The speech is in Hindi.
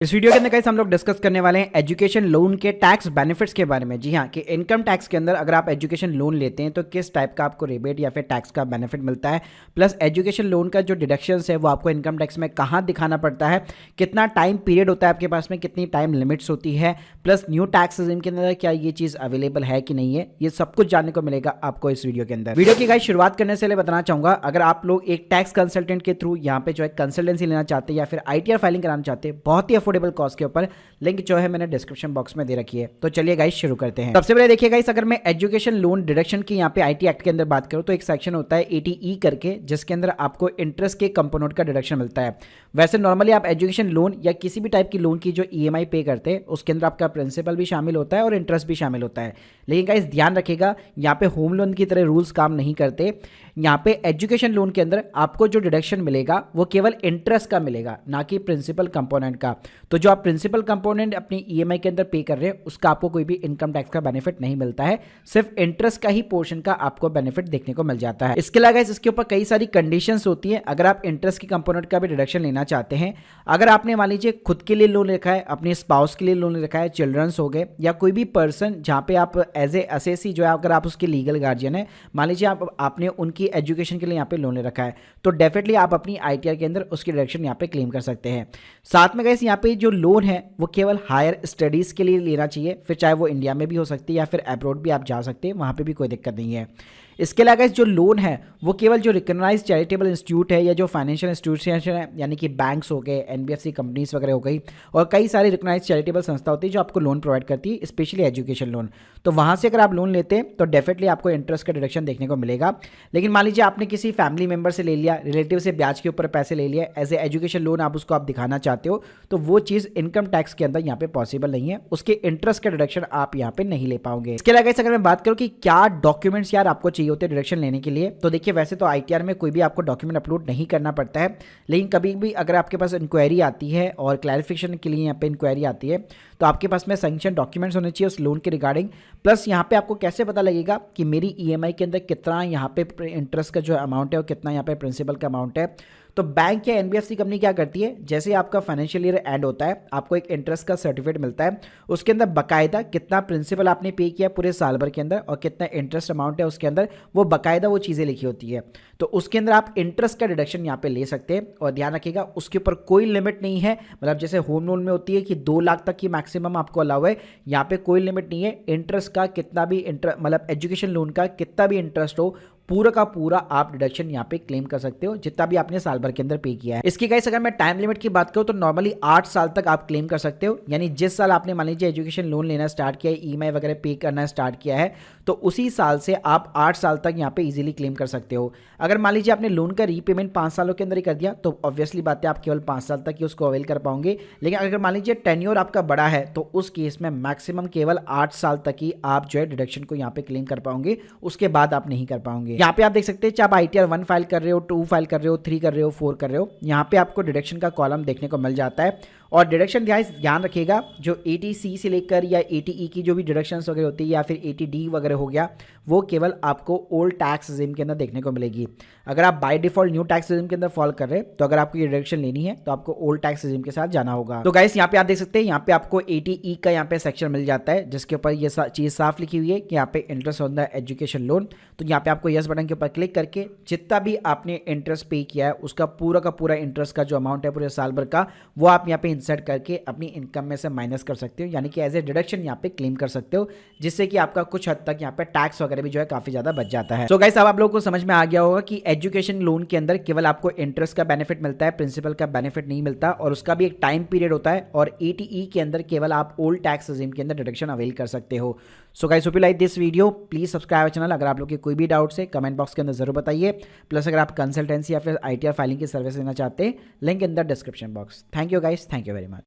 इस वीडियो के अंदर गाइस हम लोग डिस्कस करने वाले हैं एजुकेशन लोन के टैक्स बेनिफिट्स के बारे में। जी हाँ, कि इनकम टैक्स के अंदर अगर आप एजुकेशन लोन लेते हैं तो किस टाइप का आपको रिबेट या फिर टैक्स का बेनिफिट मिलता है, प्लस एजुकेशन लोन का जो डिडक्शंस है वो आपको इनकम टैक्स में कहाँ दिखाना पड़ता है, कितना टाइम पीरियड होता है आपके पास में, कितनी टाइम लिमिट्स होती है, प्लस न्यू टैक्स रिजीम के अंदर क्या ये चीज़ अवेलेबल है कि नहीं है, ये सब कुछ जानने को मिलेगा आपको इस वीडियो के अंदर। वीडियो की गाइस शुरुआत करने से पहले बताना चाहूंगा, अगर आप लोग एक टैक्स कंसल्टेंट के थ्रू यहाँ पे जो है कंसल्टेंसी लेना चाहते हैं या फिर ITR फाइलिंग कराना चाहते हैं बहुत ही अफोर्डेबल कॉस्ट के ऊपर, लिंक जो है मैंने डिस्क्रिप्शन बॉक्स में दे रखी है। तो चलिए गाइस शुरू करते हैं। सबसे पहले देखिए गाइस, अगर मैं एजुकेशन लोन डिडक्शन की यहाँ पे IT एक्ट के अंदर बात करूँ तो एक सेक्शन होता है 80E करके, जिसके अंदर आपको इंटरेस्ट के कंपोनेंट का डिडक्शन मिलता है। वैसे नॉर्मली आप एजुकेशन लोन या किसी भी टाइप की लोन की जो EMI पे करते हैं उसके अंदर आपका प्रिंसिपल भी शामिल होता है और इंटरेस्ट भी शामिल होता है। लेकिन गाइस ध्यान रखिएगा, यहाँ पे होम लोन की तरह रूल्स काम नहीं करते। यहाँ पे एजुकेशन लोन के अंदर आपको जो डिडक्शन मिलेगा वो केवल इंटरेस्ट का मिलेगा, ना कि प्रिंसिपल कंपोनेंट का। तो जो आप प्रिंसिपल कंपोनेंट अपनी EMI के अंदर पे कर रहे हैं उसका आपको कोई भी इनकम टैक्स का बेनिफिट नहीं मिलता है, सिर्फ इंटरेस्ट का ही पोर्शन का आपको बेनिफिट देखने को मिल जाता है। इसके अलावा इसके ऊपर कई सारी कंडीशंस होती हैं अगर आप इंटरेस्ट की कंपोनेंट का भी डिडक्शन लेना चाहते हैं। अगर आपने मान लीजिए खुद के लिए लोन रखा है, अपने स्पाउस के लिए लोन रखा है, चिल्ड्रंस हो गए या कोई भी पर्सन जहाँ पे आप एज ए असेसी जो है अगर आप उसके लीगल गार्जियन है, मान लीजिए आपने उनकी एजुकेशन के लिए यहाँ पे लोन ले रखा है, तो डेफिनेटली आप अपनी ITR के अंदर उसकी डिडक्शन यहाँ पे क्लेम कर सकते हैं। साथ में गाइस यहाँ पे जो लोन है वो केवल हायर स्टडीज़ के लिए लेना चाहिए, फिर चाहे वो इंडिया में भी हो सकती है या फिर अब्रॉड भी आप जा सकते हैं, वहाँ पे भी कोई दिक्कत नहीं है। इसके अलावा जो लोन है वो केवल जो रिकॉग्नाइज्ड चैरिटेबल इंस्टीट्यूट है या जो फाइनेंशियल इंस्टीट्यूशन है, यानी कि बैंक्स हो गए, NBFC कंपनीज वगैरह हो गई और कई सारी रिकॉग्नाइज्ड चैरिटेबल संस्था होती है जो आपको लोन प्रोवाइड करती है, स्पेशली एजुकेशन लोन। तो वहाँ से अगर आप लोन लेते हैं तो डेफिनेटली आपको इंटरेस्ट का डिडक्शन देखने को मिलेगा। लेकिन मान लीजिए आपने किसी फैमिली मेंबर से ले लिया, रिलेटिव से ब्याज के ऊपर पैसे ले लिया, एज ए एजुकेशन लोन आप उसको दिखाना चाहते हो, तो वो चीज़ इनकम टैक्स के अंदर यहाँ पे पॉसिबल नहीं है, उसके इंटरेस्ट का डिडक्शन आप यहाँ पे नहीं ले पाओगे। इसके अलावा अगर मैं बात करूँ कि क्या डॉक्यूमेंट्स यार आपको चाहिए होते हैं डिडक्शन लेने के लिए, तो देखिए वैसे तो ITR में कोई भी आपको डॉक्यूमेंट अपलोड नहीं करना पड़ता है, लेकिन कभी भी अगर आपके पास इंक्वायरी आती है और क्लैरिफिकेशन के लिए यहाँ पे इंक्वायरी आती है तो आपके पास में सैंक्शन डॉक्यूमेंट्स होने चाहिए उस लोन के रिगार्डिंग। प्लस यहाँ पे आपको कैसे पता लगेगा कि मेरी EMI के अंदर कितना यहाँ पे इंटरेस्ट का जो अमाउंट है और कितना यहाँ पे प्रिंसिपल का अमाउंट है। तो बैंक या NBFC कंपनी क्या करती है, जैसे आपका फाइनेंशियल ईयर एंड होता है आपको एक इंटरेस्ट का सर्टिफिकेट मिलता है, उसके अंदर बाकायदा कितना प्रिंसिपल आपने पे किया पूरे साल भर के अंदर और कितना इंटरेस्ट अमाउंट है उसके अंदर, वो बाकायदा वो चीज़ें लिखी होती है। तो उसके अंदर आप इंटरेस्ट का डिडक्शन यहाँ पे ले सकते हैं और ध्यान रखिएगा उसके ऊपर कोई लिमिट नहीं है। मतलब जैसे होम लोन में होती है कि 2 लाख तक की मैक्सिमम आपको अलाउ है, यहाँ पे कोई लिमिट नहीं है। इंटरेस्ट का कितना भी मतलब एजुकेशन लोन का कितना भी इंटरेस्ट हो, पूरा का पूरा आप डिडक्शन यहाँ पे क्लेम कर सकते हो जितना भी आपने साल भर के अंदर पे किया है। इसकी गाइस अगर मैं टाइम लिमिट की बात करूँ तो नॉर्मली 8 साल तक आप क्लेम कर सकते हो, यानी जिस साल आपने मान लीजिए एजुकेशन लोन लेना स्टार्ट किया है, EMI वगैरह पे करना स्टार्ट किया है, तो उसी साल से आप 8 साल तक यहाँ पे इजीली क्लेम कर सकते हो। अगर मान लीजिए आपने लोन का रीपेमेंट 5 सालों के अंदर ही कर दिया तो ऑब्वियसली बात है आप केवल 5 साल तक ही उसको अवेल कर पाओगे। लेकिन अगर मान लीजिए टेन्योर आपका बड़ा है तो उस केस में मैक्सिमम केवल 8 साल तक ही आप जो है डिडक्शन को यहाँ पे क्लेम कर पाओगे, उसके बाद आप नहीं कर पाओगे। यहाँ पे आप देख सकते हैं आप ITR 1 फाइल कर रहे हो, 2 फाइल कर रहे हो, 3 कर रहे हो, 4 कर रहे हो, यहाँ पे आपको डिडक्शन का कॉलम देखने को मिल जाता है। और डिडक्शन ध्यान रखिएगा, जो 80C से लेकर या 80E की जो भी डिडक्शंस वगैरह होती है या फिर 80D वगैरह हो गया, वो केवल आपको ओल्ड टैक्स रिजीम के अंदर देखने को मिलेगी। अगर आप by default new tax regime के अंदर फॉल कर रहे हैं तो अगर आपको ये डिडक्शन लेनी है तो आपको ओल्ड टैक्स रिजीम के साथ जाना होगा। तो गाइस यहाँ पे आप देख सकते हैं, यहाँ पे आपको 80E का यहाँ पे सेक्शन मिल जाता है जिसके ऊपर ये चीज़ साफ लिखी हुई है कि यहाँ पे interest on the education loan. तो यहाँ पे आपको यस बटन के ऊपर क्लिक करके जितना भी आपने इंटरेस्ट पे किया है उसका पूरा का पूरा इंटरेस्ट का जो अमाउंट है पूरे साल भर का, वो आप यहाँ पे इंसर्ट करके अपनी इनकम में से माइनस कर सकते हो, यानी कि एज ए डिडक्शन यहाँ पे क्लेम कर सकते हो, जिससे कि आपका कुछ हद तक यहाँ पे टैक्स वगैरह भी जो है काफी ज्यादा बच जाता है। तो गाइस अब आप लोगों को समझ में आ गया होगा कि एजुकेशन लोन के अंदर केवल आपको इंटरेस्ट का बेनिफिट मिलता है, प्रिंसिपल का बेनिफिट नहीं मिलता और उसका भी एक टाइम पीरियड होता है। और 80E के अंदर केवल आप ओल्ड टैक्स रिजीम के अंदर डिडक्शन अवेल कर सकते हो। So guys hope you like this video, please subscribe channel. अगर आप लोग के कोई भी डाउट्स है कमेंट बॉक्स के अंदर जरूर बताइए। प्लस अगर आप कंसल्टेंसी या फिर ITR फाइलिंग की सर्विस लेना चाहते हैं, link in the description box. Thank you guys, thank you very much.